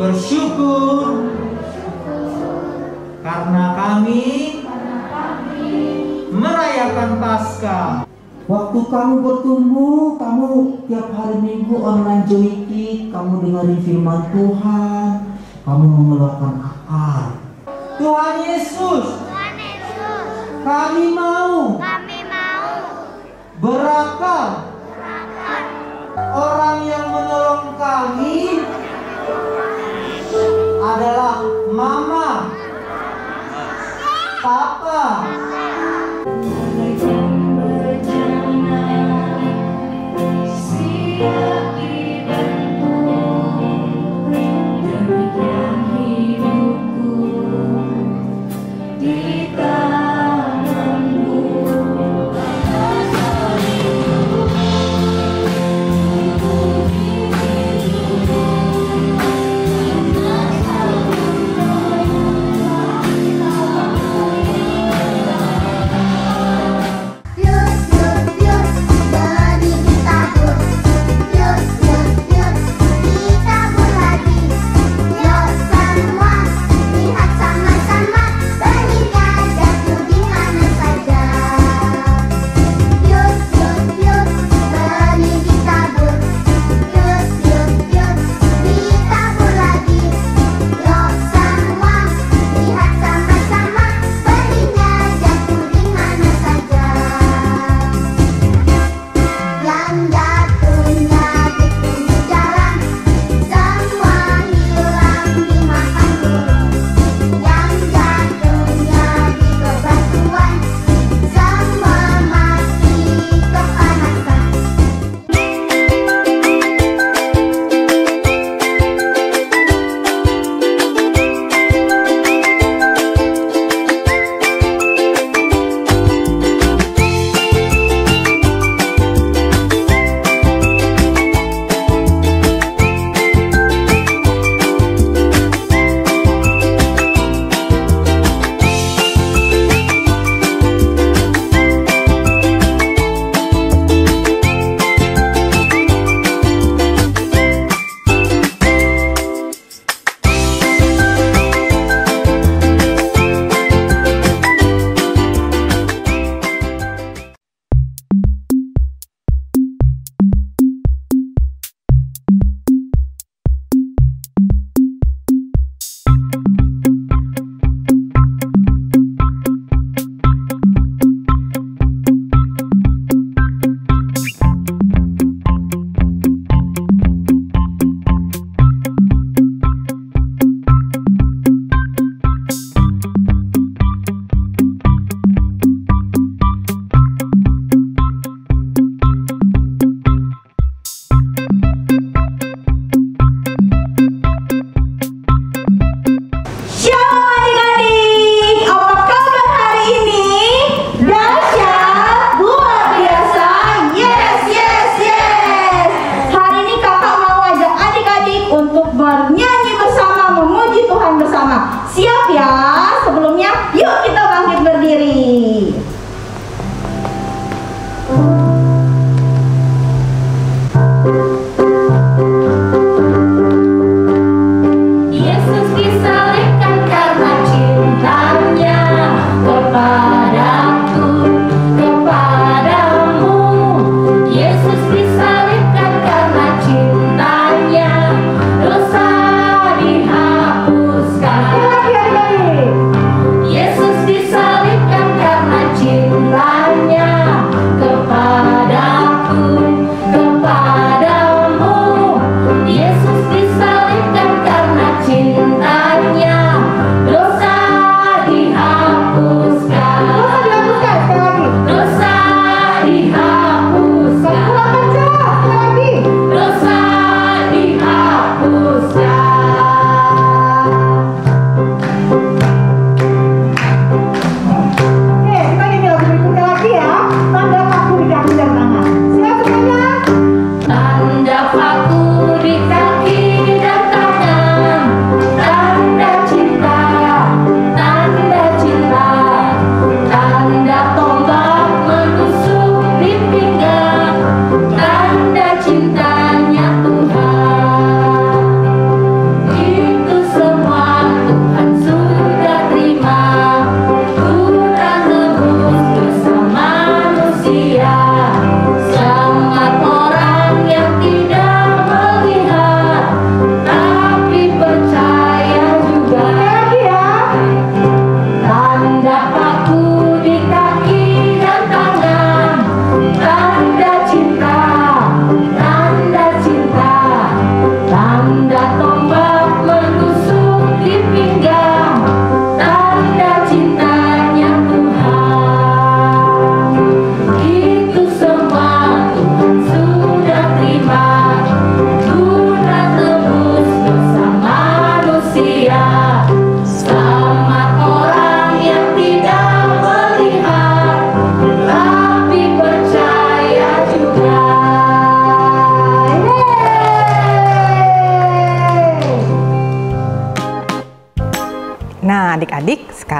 bersyukur karena kami merayakan Paskah. Waktu kamu bertumbuh, kamu tiap hari Minggu online joyki, kamu dengerin firman Tuhan, kamu mengeluarkan akal. Tuhan Yesus, kami mau berakal. Orang yang menolong kami adalah Mama, Papa.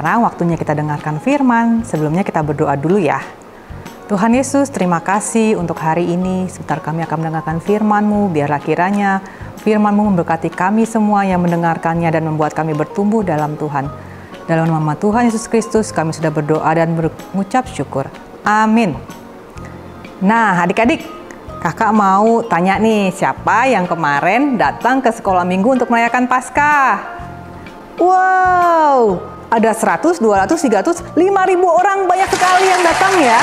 sekarang waktunya kita dengarkan firman. Sebelumnya kita berdoa dulu ya. Tuhan Yesus, terima kasih untuk hari ini. Sebentar kami akan mendengarkan firman-Mu. Biarlah kiranya firman-Mu memberkati kami semua yang mendengarkannya dan membuat kami bertumbuh dalam Tuhan. Dalam nama Tuhan Yesus Kristus kami sudah berdoa dan mengucap syukur. Amin. Nah, adik-adik, kakak mau tanya nih, siapa yang kemarin datang ke sekolah minggu untuk merayakan Paskah? Wow, ada 100, 200, 300, 5.000 orang, banyak sekali yang datang ya.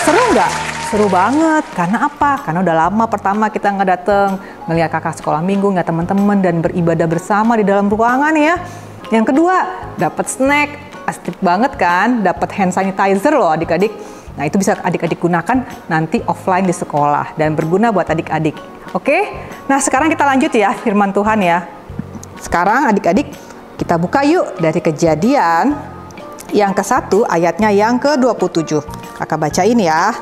Seru nggak? Seru banget. Karena apa? Karena udah lama pertama kita nggak datang, ngeliat kakak sekolah minggu, ngeliat teman-teman dan beribadah bersama di dalam ruangan ya. Yang kedua, dapat snack, asik banget kan? Dapat hand sanitizer loh adik-adik. Nah itu bisa adik-adik gunakan nanti offline di sekolah dan berguna buat adik-adik. Oke? Nah sekarang kita lanjut ya firman Tuhan ya. Sekarang adik-adik kita buka yuk dari Kejadian yang ke-1 ayatnya yang ke-27. Kakak bacain ya.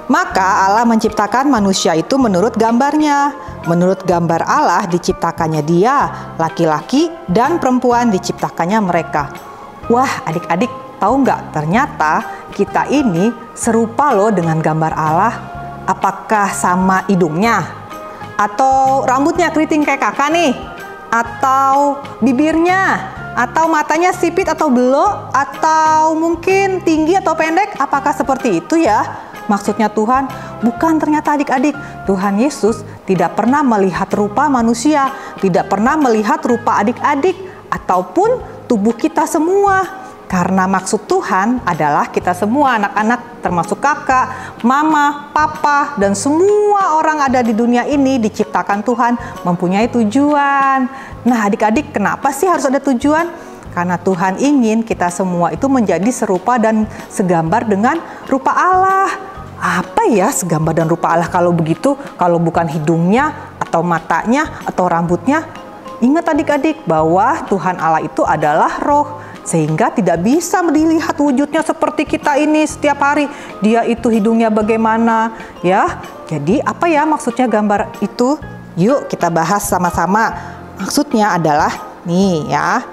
Maka Allah menciptakan manusia itu menurut gambarnya. Menurut gambar Allah diciptakannya dia, laki-laki dan perempuan diciptakannya mereka. Wah adik-adik tahu nggak? Ternyata kita ini serupa loh dengan gambar Allah. Apakah sama hidungnya? Atau rambutnya keriting kayak kakak nih? Atau bibirnya, atau matanya sipit atau belok, atau mungkin tinggi atau pendek, apakah seperti itu ya? Maksudnya Tuhan, bukan ternyata adik-adik. Tuhan Yesus tidak pernah melihat rupa manusia, tidak pernah melihat rupa adik-adik, ataupun tubuh kita semua. Karena maksud Tuhan adalah kita semua anak-anak termasuk kakak, mama, papa, dan semua orang ada di dunia ini diciptakan Tuhan mempunyai tujuan. Nah adik-adik kenapa sih harus ada tujuan? Karena Tuhan ingin kita semua itu menjadi serupa dan segambar dengan rupa Allah. Apa ya segambar dan rupa Allah kalau begitu? Kalau bukan hidungnya atau matanya atau rambutnya? Ingat adik-adik bahwa Tuhan Allah itu adalah roh. Sehingga tidak bisa dilihat wujudnya seperti kita ini setiap hari. Dia itu hidungnya bagaimana ya. Jadi apa ya maksudnya gambar itu? Yuk kita bahas sama-sama. Maksudnya adalah nih ya,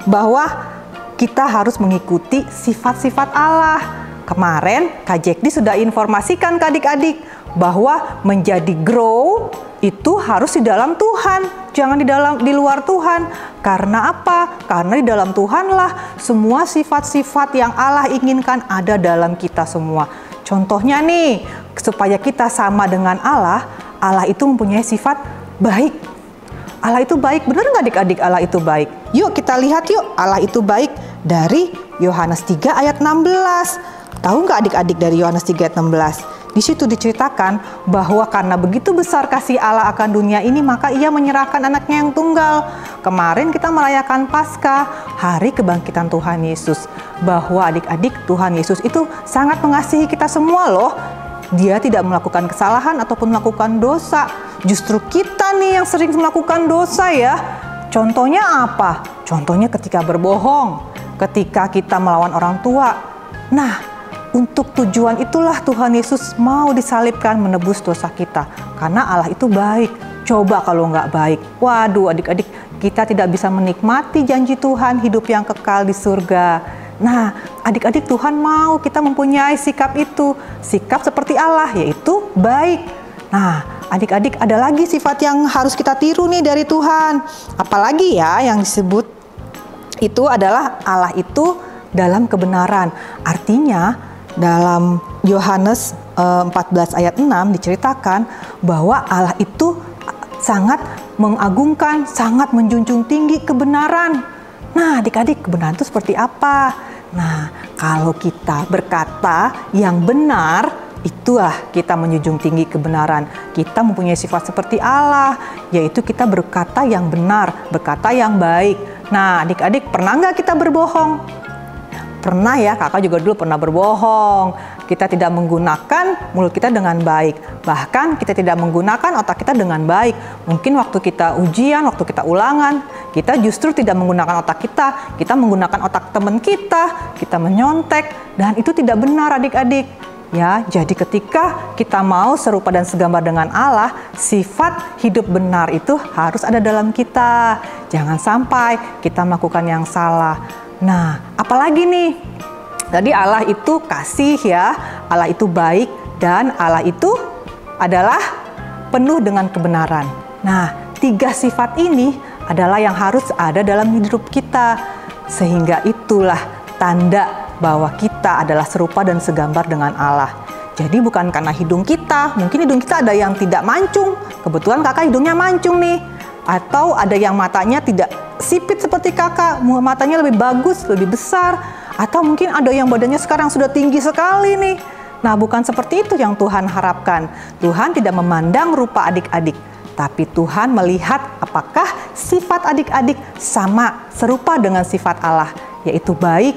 bahwa kita harus mengikuti sifat-sifat Allah. Kemarin Kak Jekdi sudah informasikan ke adik-adik bahwa menjadi grow itu harus di dalam Tuhan, jangan di luar Tuhan. Karena apa? Karena di dalam Tuhanlah semua sifat-sifat yang Allah inginkan ada dalam kita semua. Contohnya nih, supaya kita sama dengan Allah, Allah itu mempunyai sifat baik. Allah itu baik, benar nggak adik-adik Allah itu baik? Yuk kita lihat yuk, Allah itu baik dari Yohanes 3 ayat 16. Tahu nggak adik-adik dari Yohanes 3 ayat 16? Di situ diceritakan bahwa karena begitu besar kasih Allah akan dunia ini, maka Ia menyerahkan anaknya yang tunggal. Kemarin kita merayakan Paskah, hari kebangkitan Tuhan Yesus. Bahwa adik-adik Tuhan Yesus itu sangat mengasihi kita semua loh. Dia tidak melakukan kesalahan ataupun melakukan dosa. Justru kita nih yang sering melakukan dosa ya. Contohnya apa? Contohnya ketika berbohong, ketika kita melawan orang tua. Nah, untuk tujuan itulah Tuhan Yesus mau disalibkan menebus dosa kita. Karena Allah itu baik. Coba kalau nggak baik. Waduh adik-adik, kita tidak bisa menikmati janji Tuhan hidup yang kekal di surga. Nah adik-adik Tuhan mau kita mempunyai sikap itu. Sikap seperti Allah yaitu baik. Nah adik-adik ada lagi sifat yang harus kita tiru nih dari Tuhan. Apalagi ya yang disebut itu adalah Allah itu dalam kebenaran. Artinya dalam Yohanes 14 ayat 6 diceritakan bahwa Allah itu sangat mengagungkan, sangat menjunjung tinggi kebenaran. Nah adik-adik kebenaran itu seperti apa? Nah kalau kita berkata yang benar, itulah kita menjunjung tinggi kebenaran. Kita mempunyai sifat seperti Allah, yaitu kita berkata yang benar, berkata yang baik. Nah adik-adik pernah nggak kita berbohong? Pernah ya, kakak juga dulu pernah berbohong. Kita tidak menggunakan mulut kita dengan baik. Bahkan kita tidak menggunakan otak kita dengan baik. Mungkin waktu kita ujian, waktu kita ulangan, kita justru tidak menggunakan otak kita. Kita menggunakan otak teman kita menyontek. Dan itu tidak benar adik-adik. Ya, jadi ketika kita mau serupa dan segambar dengan Allah, sifat hidup benar itu harus ada dalam kita. Jangan sampai kita melakukan yang salah. Nah, apalagi nih? Tadi Allah itu kasih ya, Allah itu baik, dan Allah itu adalah penuh dengan kebenaran. Nah, 3 sifat ini adalah yang harus ada dalam hidup kita. Sehingga itulah tanda bahwa kita adalah serupa dan segambar dengan Allah. Jadi bukan karena hidung kita, mungkin hidung kita ada yang tidak mancung. Kebetulan kakak hidungnya mancung nih. Atau ada yang matanya tidak sipit seperti kakak, matanya lebih bagus, lebih besar. Atau mungkin ada yang badannya sekarang sudah tinggi sekali nih. Nah, bukan seperti itu yang Tuhan harapkan. Tuhan tidak memandang rupa adik-adik, tapi Tuhan melihat apakah sifat adik-adik sama serupa dengan sifat Allah, yaitu baik,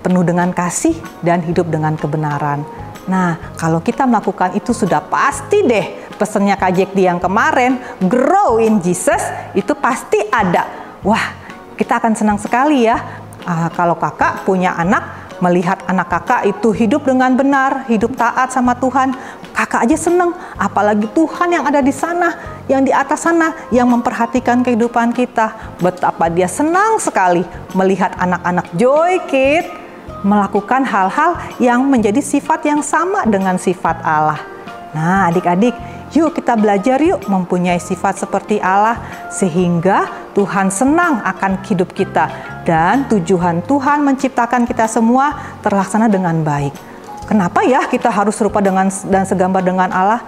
penuh dengan kasih, dan hidup dengan kebenaran. Nah, kalau kita melakukan itu sudah pasti deh pesannya Kak Jekdi yang kemarin, grow in Jesus, itu pasti ada. Wah, kita akan senang sekali ya. Kalau kakak punya anak, melihat anak kakak itu hidup dengan benar, hidup taat sama Tuhan, kakak aja seneng. Apalagi Tuhan yang ada di sana, yang di atas sana, yang memperhatikan kehidupan kita. Betapa dia senang sekali melihat anak-anak Joy Kid melakukan hal-hal yang menjadi sifat yang sama dengan sifat Allah. Nah, adik-adik, yuk kita belajar yuk mempunyai sifat seperti Allah, sehingga Tuhan senang akan hidup kita. Dan tujuan Tuhan menciptakan kita semua terlaksana dengan baik. Kenapa ya kita harus serupa dengan dan segambar dengan Allah?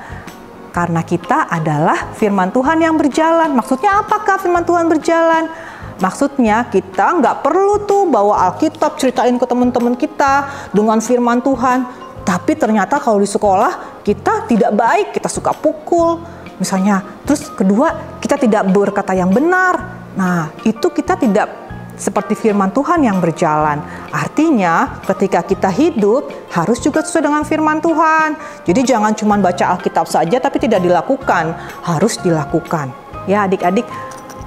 Karena kita adalah firman Tuhan yang berjalan. Maksudnya apakah firman Tuhan berjalan? Maksudnya kita nggak perlu tuh bawa Alkitab ceritain ke teman-teman kita dengan firman Tuhan. Tapi ternyata kalau di sekolah kita tidak baik, kita suka pukul. Misalnya, terus kedua kita tidak berkata yang benar. Nah, itu kita tidak seperti firman Tuhan yang berjalan. Artinya ketika kita hidup harus juga sesuai dengan firman Tuhan. Jadi jangan cuma baca Alkitab saja tapi tidak dilakukan, harus dilakukan. Ya adik-adik,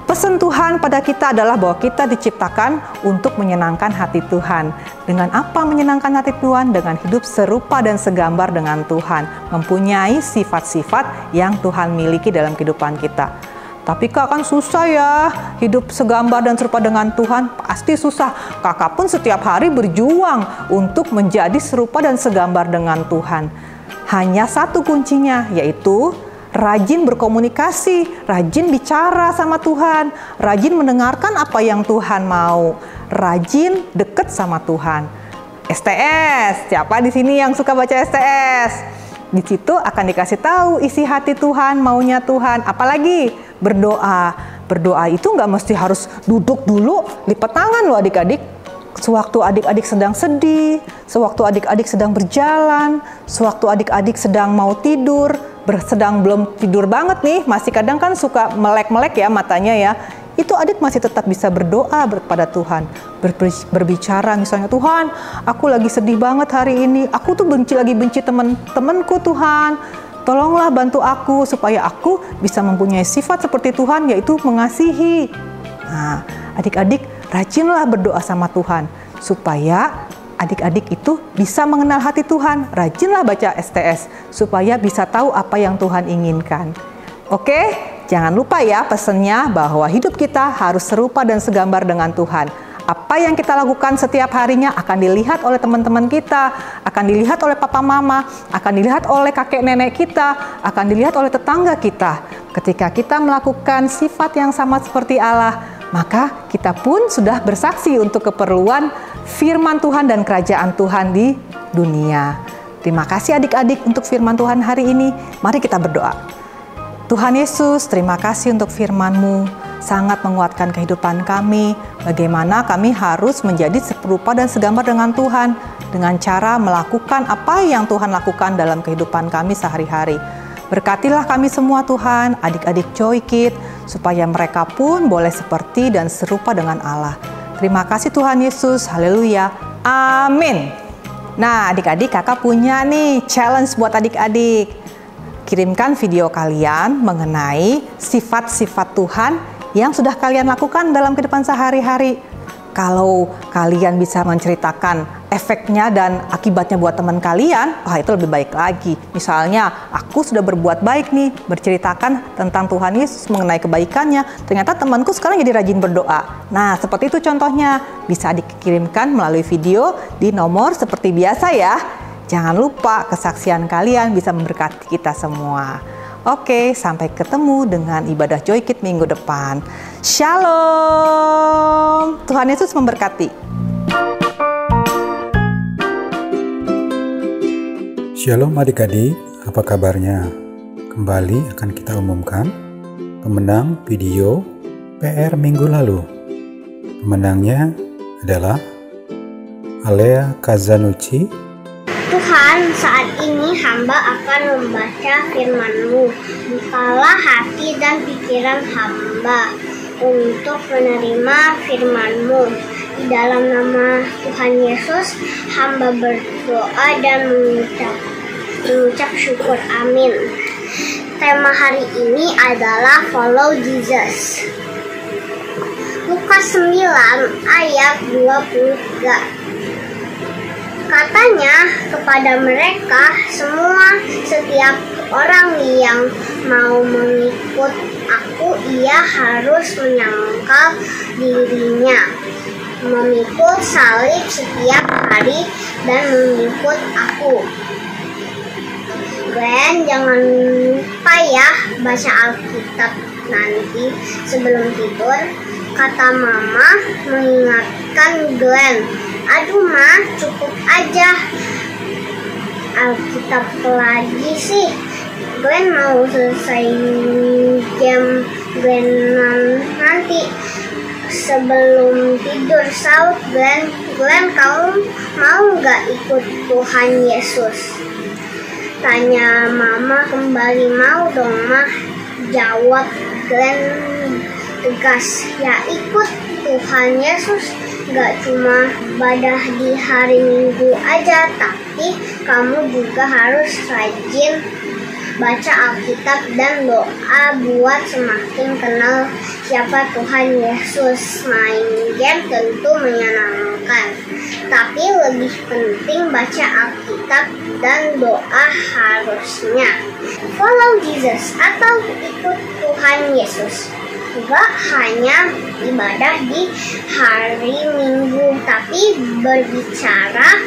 pesan Tuhan pada kita adalah bahwa kita diciptakan untuk menyenangkan hati Tuhan. Dengan apa menyenangkan hati Tuhan? Dengan hidup serupa dan segambar dengan Tuhan, mempunyai sifat-sifat yang Tuhan miliki dalam kehidupan kita. Tapi kak kan susah ya, hidup segambar dan serupa dengan Tuhan pasti susah. Kakak pun setiap hari berjuang untuk menjadi serupa dan segambar dengan Tuhan. Hanya satu kuncinya, yaitu rajin berkomunikasi, rajin bicara sama Tuhan, rajin mendengarkan apa yang Tuhan mau, rajin deket sama Tuhan. STS, siapa di sini yang suka baca STS? Di situ akan dikasih tahu isi hati Tuhan, maunya Tuhan. Apalagi berdoa. Berdoa itu nggak mesti harus duduk dulu, lipat tangan loh adik-adik. Sewaktu adik-adik sedang sedih, sewaktu adik-adik sedang berjalan, sewaktu adik-adik sedang mau tidur, sedang belum tidur banget nih, masih kadang kan suka melek-melek ya matanya ya. Itu adik masih tetap bisa berdoa kepada Tuhan, berbicara misalnya, Tuhan aku lagi sedih banget hari ini, aku tuh lagi benci teman-temanku Tuhan, tolonglah bantu aku supaya aku bisa mempunyai sifat seperti Tuhan, yaitu mengasihi. Nah adik-adik rajinlah berdoa sama Tuhan supaya adik-adik itu bisa mengenal hati Tuhan, rajinlah baca STS supaya bisa tahu apa yang Tuhan inginkan. Oke? Jangan lupa ya pesannya bahwa hidup kita harus serupa dan segambar dengan Tuhan. Apa yang kita lakukan setiap harinya akan dilihat oleh teman-teman kita, akan dilihat oleh papa mama, akan dilihat oleh kakek nenek kita, akan dilihat oleh tetangga kita. Ketika kita melakukan sifat yang sama seperti Allah, maka kita pun sudah bersaksi untuk keperluan firman Tuhan dan kerajaan Tuhan di dunia. Terima kasih adik-adik untuk firman Tuhan hari ini. Mari kita berdoa. Tuhan Yesus, terima kasih untuk firman-Mu, sangat menguatkan kehidupan kami, bagaimana kami harus menjadi serupa dan segambar dengan Tuhan, dengan cara melakukan apa yang Tuhan lakukan dalam kehidupan kami sehari-hari. Berkatilah kami semua Tuhan, adik-adik Joy Kid, supaya mereka pun boleh seperti dan serupa dengan Allah. Terima kasih Tuhan Yesus, haleluya, amin. Nah adik-adik, kakak punya nih challenge buat adik-adik. Kirimkan video kalian mengenai sifat-sifat Tuhan yang sudah kalian lakukan dalam kehidupan sehari-hari. Kalau kalian bisa menceritakan efeknya dan akibatnya buat teman kalian, wah itu lebih baik lagi. Misalnya, aku sudah berbuat baik nih, berceritakan tentang Tuhan Yesus mengenai kebaikannya. Ternyata temanku sekarang jadi rajin berdoa. Nah, seperti itu contohnya. Bisa dikirimkan melalui video di nomor seperti biasa ya. Jangan lupa kesaksian kalian bisa memberkati kita semua. Oke, sampai ketemu dengan ibadah Joy Kids minggu depan. Shalom. Tuhan Yesus memberkati. Shalom adik-adik, apa kabarnya? Kembali akan kita umumkan pemenang video PR minggu lalu. Pemenangnya adalah Alea Kazanucci. Tuhan, saat ini hamba akan membaca firman-Mu. Bukalah hati dan pikiran hamba untuk menerima firman-Mu. Di dalam nama Tuhan Yesus, hamba berdoa dan mengucap syukur. Amin. Tema hari ini adalah Follow Jesus. Lukas 9 ayat 23. Katanya kepada mereka semua, setiap orang yang mau mengikut aku, ia harus menyangkal dirinya, memikul salib setiap hari dan mengikut aku. Glenn, jangan lupa ya baca Alkitab nanti sebelum tidur. Kata Mama mengingatkan Glenn. Aduh Ma, cukup aja Alkitab lagi sih. Glenn mau selesai jam Glenn nanti sebelum tidur. Saud Glenn, kamu mau gak ikut Tuhan Yesus? Tanya Mama kembali. Mau dong Ma, jawab Glenn tegas. Ya ikut Tuhan Yesus gak cuma ibadah di hari Minggu aja, tapi kamu juga harus rajin baca Alkitab dan doa buat semakin kenal siapa Tuhan Yesus. Main game tentu menyenangkan, tapi lebih penting baca Alkitab dan doa harusnya. Follow Jesus atau ikut Tuhan Yesus gak hanya ibadah di hari Minggu, tapi berbicara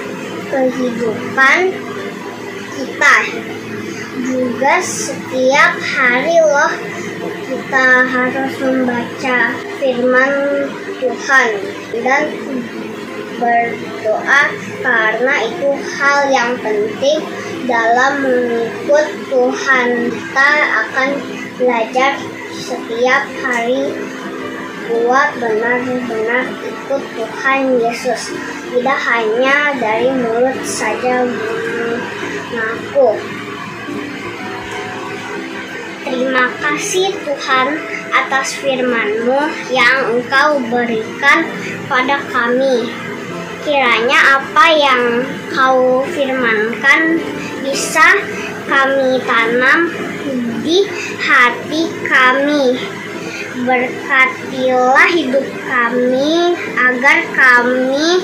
kehidupan kita juga setiap hari loh. Kita harus membaca firman Tuhan dan berdoa, karena itu hal yang penting dalam mengikut Tuhan. Kita akan belajar setiap hari buat benar-benar ikut Tuhan Yesus, tidak hanya dari mulut saja mengaku. Terima kasih Tuhan atas firman-Mu yang Engkau berikan pada kami. Kiranya apa yang Kau firmankan bisa kami tanam di hati kami. Berkatilah hidup kami agar kami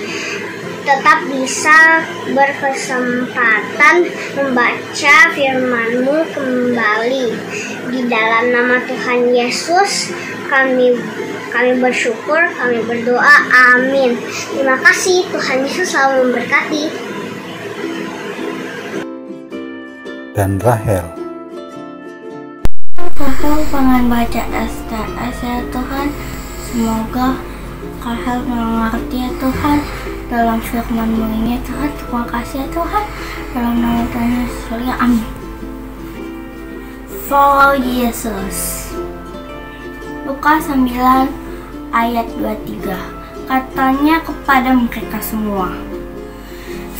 tetap bisa berkesempatan membaca firman-Mu kembali. Di dalam nama Tuhan Yesus kami bersyukur, kami berdoa, amin. Terima kasih, Tuhan Yesus selalu memberkati. Dan Rahel. Aku pengen baca STS ya Tuhan. Semoga Rahel mengerti ya Tuhan dalam firman-Mu ini Tuhan. Terima kasih ya Tuhan. Dalam nama Tuhan Yesus, amin. Follow Jesus. Lukas 9 ayat 23. Katanya kepada mereka semua,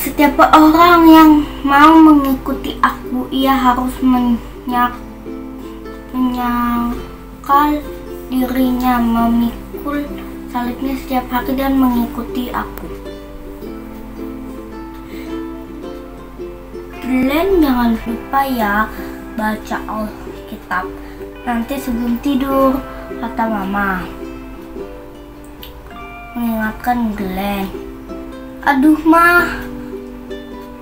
setiap orang yang mau mengikuti aku, ia harus menyangkal dirinya, memikul salibnya setiap hari dan mengikuti aku. Glenn, jangan lupa ya baca Alkitab nanti sebelum tidur, kata Mama mengingatkan Glenn. Aduh mah,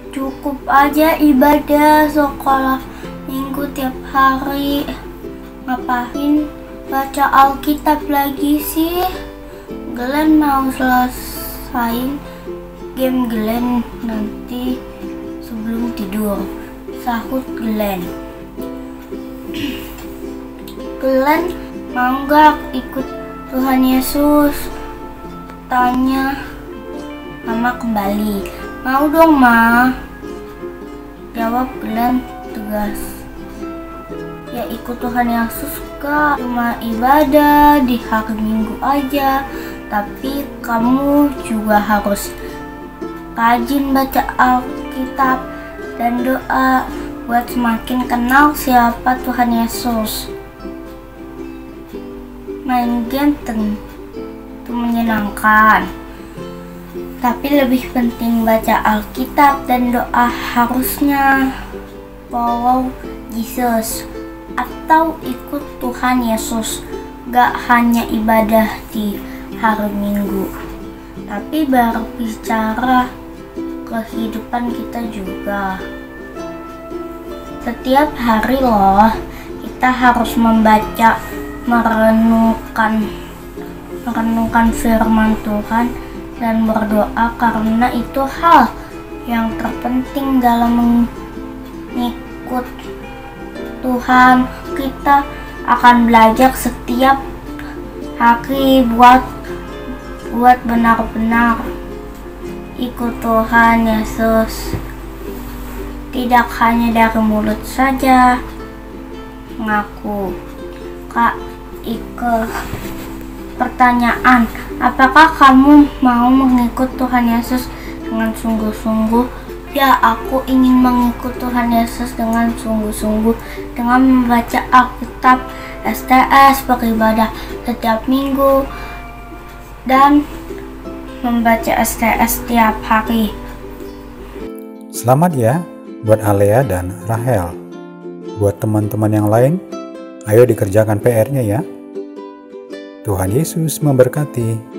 cukup aja ibadah sekolah minggu tiap hari. Ngapain baca Alkitab lagi sih? Glenn mau selesain game Glenn nanti sebelum tidur, sahut Glenn. Glenn mau gak ikut Tuhan Yesus? Tanya Mama kembali. Mau dong Ma, jawab Glenn tegas. Ya ikut Tuhan Yesus kak, cuma ibadah di hari Minggu aja. Tapi kamu juga harus rajin baca Alkitab dan doa buat semakin kenal siapa Tuhan Yesus. Main game tentu menyenangkan, tapi lebih penting baca Alkitab dan doa, harusnya follow Jesus atau ikut Tuhan Yesus. Gak hanya ibadah di hari Minggu, tapi berbicara kehidupan kita juga. Setiap hari loh, kita harus membaca, merenungkan firman Tuhan dan berdoa, karena itu hal yang terpenting dalam mengikut Tuhan. Kita akan belajar setiap hari buat benar-benar ikut Tuhan Yesus, tidak hanya dari mulut saja. Ngaku. Kak Ike, pertanyaan, apakah kamu mau mengikut Tuhan Yesus dengan sungguh-sungguh? Ya, aku ingin mengikut Tuhan Yesus dengan sungguh-sungguh, dengan membaca Alkitab, STS, beribadah setiap minggu, dan membaca STS setiap hari. Selamat ya buat Alea dan Rahel. Buat teman-teman yang lain, ayo dikerjakan PR-nya ya. Tuhan Yesus memberkati.